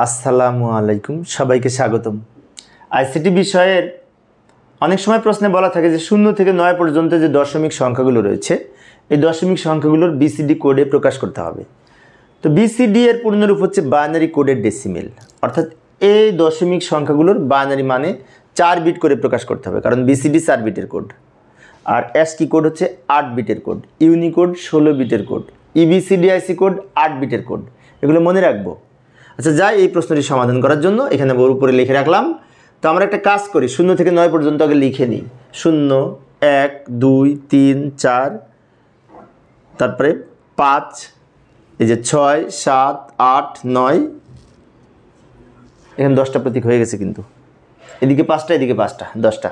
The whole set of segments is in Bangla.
আসসালামু আলাইকুম, সবাইকে স্বাগতম। আইসিটি বিষয়ের অনেক সময় প্রশ্নে বলা থাকে যে 0 থেকে 9 পর্যন্ত যে দশমিক সংখ্যাগুলো রয়েছে এই দশমিক সংখ্যাগুলোর বিসিডি কোডে প্রকাশ করতে হবে। তো বিসিডি এর পূর্ণরূপ হচ্ছে বাইনারি কোডের ডেসিমেল, অর্থাৎ এই দশমিক সংখ্যাগুলোর বাইনারি মানে 4 বিট করে প্রকাশ করতে হবে, কারণ বিসিডি 4 বিটের কোড। আর অ্যাসকি কোড হচ্ছে 8 বিটের কোড, ইউনিকোড 16 বিটের কোড, ইবিসিডিআইসি কোড 8 বিটের কোড। এগুলো মনে রাখবো। আচ্ছা, যাই এই প্রশ্নটি সমাধান করার জন্য এখানে উপরে লিখে রাখলাম। তো আমরা একটা কাজ করি, 0 থেকে 9 পর্যন্ত আগে লিখে নিই। 0, 1, 2, 3, 4, তারপরে 5, এই যে 6, 7, 8, 9, এখানে 10টা প্রতীক হয়ে গেছে, কিন্তু এদিকে 5টা এদিকে 5টা, 10টা।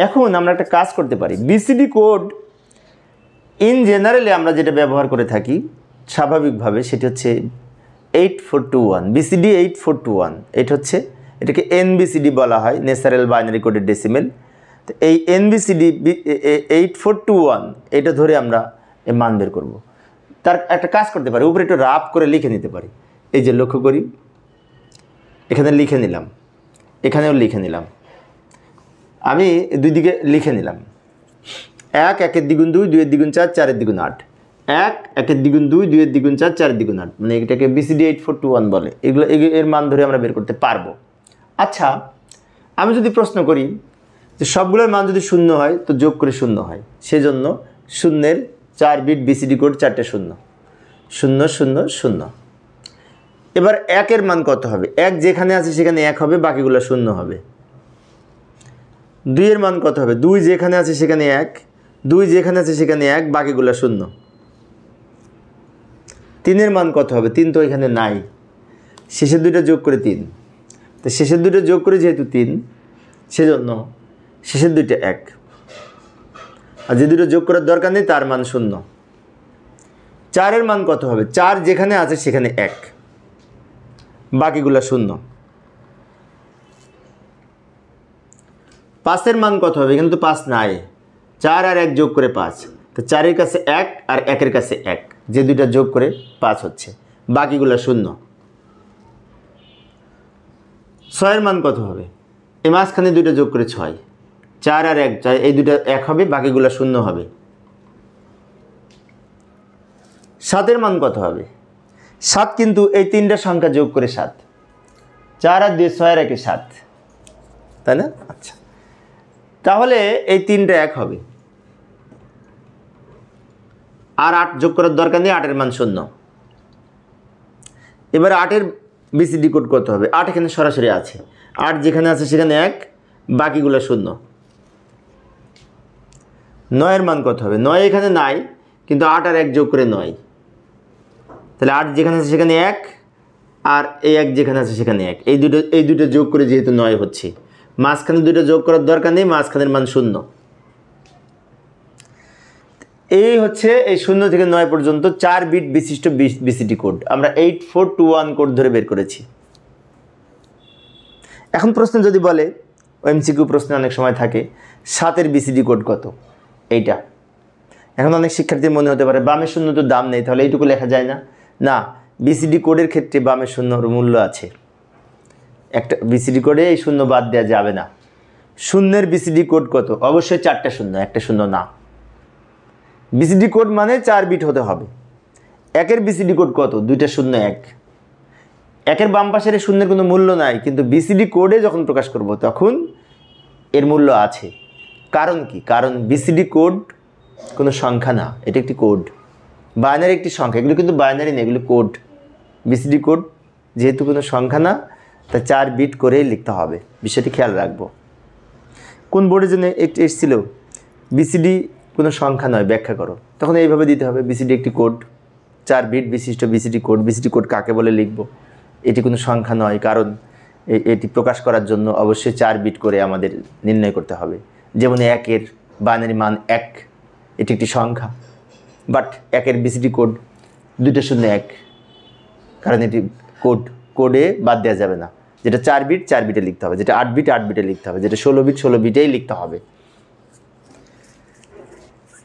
এখন আমরা একটা কাজ করতে পারি। বিসিডি কোড ইন জেনারেলি আমরা যেটা ব্যবহার করে থাকি স্বাভাবিকভাবে সেটি হচ্ছে 8421, বিসিডি 8421। এটা হচ্ছে, এটাকে এনবিসিডি বলা হয়, ন্যাচারাল বাইনারি কোডের ডেসিমেল। তো এই এনবিসিডি 8421 এটা ধরে আমরা এই মান বের করব। তার একটা কাজ করতে পারি, উপরে একটু রাফ করে লিখে নিতে পারি। এই যে লক্ষ্য করি, এখানে লিখে নিলাম, এখানেও লিখে নিলাম, আমি দুই দিকে লিখে নিলাম। 1 1 দ্বিগুণ 2, 2 দ্বিগুণ 4, 4 দ্বিগুণ 8। 1 1 দ্বিগুণ 2, 2 দ্বিগুণ 4, 4 দ্বিগুণ 8, মানে এটাকে বিসিডি 8421 বলে। এগুলো এর মান ধরে আমরা বের করতে পারবো। আচ্ছা, আমি যদি প্রশ্ন করি যে সবগুলোর মান যদি 0 হয় তো যোগ করে 0 হয়, সেজন্য 0-এর 4 বিট বিসিডি কোড 4টে 0, 0 0 0। এবার 1-এর মান কত হবে? 1 যেখানে আছে সেখানে 1 হবে, বাকিগুলো 0 হবে। 2-এর মান কত হবে? 2 যেখানে আছে সেখানে 1, 2 যেখানে আছে সেখানে 1, বাকিগুলো 0। 3-এর মান কত হবে? 3 তো এখানে নাই, শেষের দুইটা যোগ করে 3। তো শেষের দুইটা যোগ করে যেহেতু 3, সেজন্য শেষের দুইটা 1, আর যে দুটো যোগ করার দরকার নেই তার মান 0। 4-এর মান কত হবে? 4 যেখানে আছে সেখানে 1, বাকিগুলো 0। 5-এর মান কত হবে? এখানে তো 5 নাই, 4 আর 1 যোগ করে 5। তো 4-এর কাছে 1 আর 1-এর কাছে 1, যে দুইটা যোগ করে 5 হচ্ছে, বাকিগুলো 0। 6-এর মান কত হবে? এই মাঝখানে দুইটা যোগ করে 6, 4 আর 1, এই দুইটা 1 হবে, বাকিগুলো 0 হবে। 7-এর মান কত হবে? 7 কিন্তু এই 3টা সংখ্যা যোগ করে 7, 4 আর 2, 6 আর 1, 7, তাই না? আচ্ছা, তাহলে এই 3টা 1 হবে, আর 8 যোগ করার দরকার নেই, 8-এর মান 0। এবার 8-এর বিসিডি কোড কত হবে? 8 এখানে সরাসরি আছে, 8 যেখানে আছে সেখানে 1, বাকিগুলো 0। 9-এর মান কত হবে? 9 এখানে নাই, কিন্তু 8 আর 1 যোগ করে 9, তাহলে 8 যেখানে আছে সেখানে 1, আর এই 1 যেখানে আছে সেখানে 1, এই দুটো যোগ করে যেহেতু 9 হচ্ছে, মাঝখানে দুটো যোগ করার দরকার নেই, মাঝখানের মান 0। এই হচ্ছে এই 0 থেকে 9 পর্যন্ত 4 বিট বিশিষ্ট বিসিডি কোড আমরা 8421 কোড ধরে বের করেছি। এখন প্রশ্ন যদি বলে, এমসিকিউ প্রশ্নে অনেক সময় থাকে 7-এর বিসিডি কোড কত? এইটা এখন অনেক শিক্ষার্থীর মনে হতে পারে বামে 0 তো দাম নেই, তাহলে এইটুকু লেখা যায় না। না, বিসিডি কোডের ক্ষেত্রে বামে 0-র মূল্য আছে। একটা বিসিডি কোডে এই 0 বাদ দেওয়া যাবে না। 0-এর বিসিডি কোড কত? অবশ্যই 4টা 0, একটা 0 না। বিসিডি কোড মানে 4 বিট হতে হবে। 1-এর বিসিডি কোড কত? 2টা 0 1। 1-এর বাম পাশের 0-এর কোনো মূল্য নাই, কিন্তু বিসিডি কোডে যখন প্রকাশ করব তখন এর মূল্য আছে। কারণ কি? কারণ বিসিডি কোড কোনো সংখ্যা না, এটা একটি কোড, বাইনারি একটি সংখ্যা। এগুলো কিন্তু বাইনারি না, এগুলো কোড। বিসিডি কোড যেহেতু কোনো সংখ্যা না, তা 4 বিট করেই লিখতে হবে, বিষয়টি খেয়াল রাখবো। কোন বোর্ডের জন্য একটি এসেছিল বিসিডি কোনো সংখ্যা নয়, ব্যাখ্যা করো, তখন এইভাবে দিতে হবে, বিসিডি একটি কোড, 4 বিট বিশিষ্ট বিসিডি কোড। বিসিডি কোড কাকে বলে লিখব? এটি কোনো সংখ্যা নয়, কারণ এটি প্রকাশ করার জন্য অবশ্যই 4 বিট করে আমাদের নির্ণয় করতে হবে। যেমন 1-এর বাইনারি মান 1, এটি একটি সংখ্যা, বাট 1-এর বিসিডি কোড 2টা 0 1, কারণ এটি কোড, কোডে বাদ দেওয়া যাবে না। যেটা 4 বিট 4 বিটে লিখতে হবে, যেটা 8 বিট 8 বিটে লিখতে হবে, যেটা 16 বিট 16 বিটেই লিখতে হবে।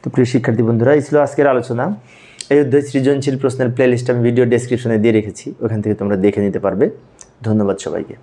তো প্রিয় শিক্ষার্থী বন্ধুরা, এই ছিল আজকের আলোচনা। এই অধ্যায় সৃজনশীল প্রশ্নের প্লেলিস্ট আমি ভিডিও ডেসক্রিপশনে দিয়ে রেখেছি, ওখান থেকে তোমরা দেখে নিতে পারবে। ধন্যবাদ সবাইকে।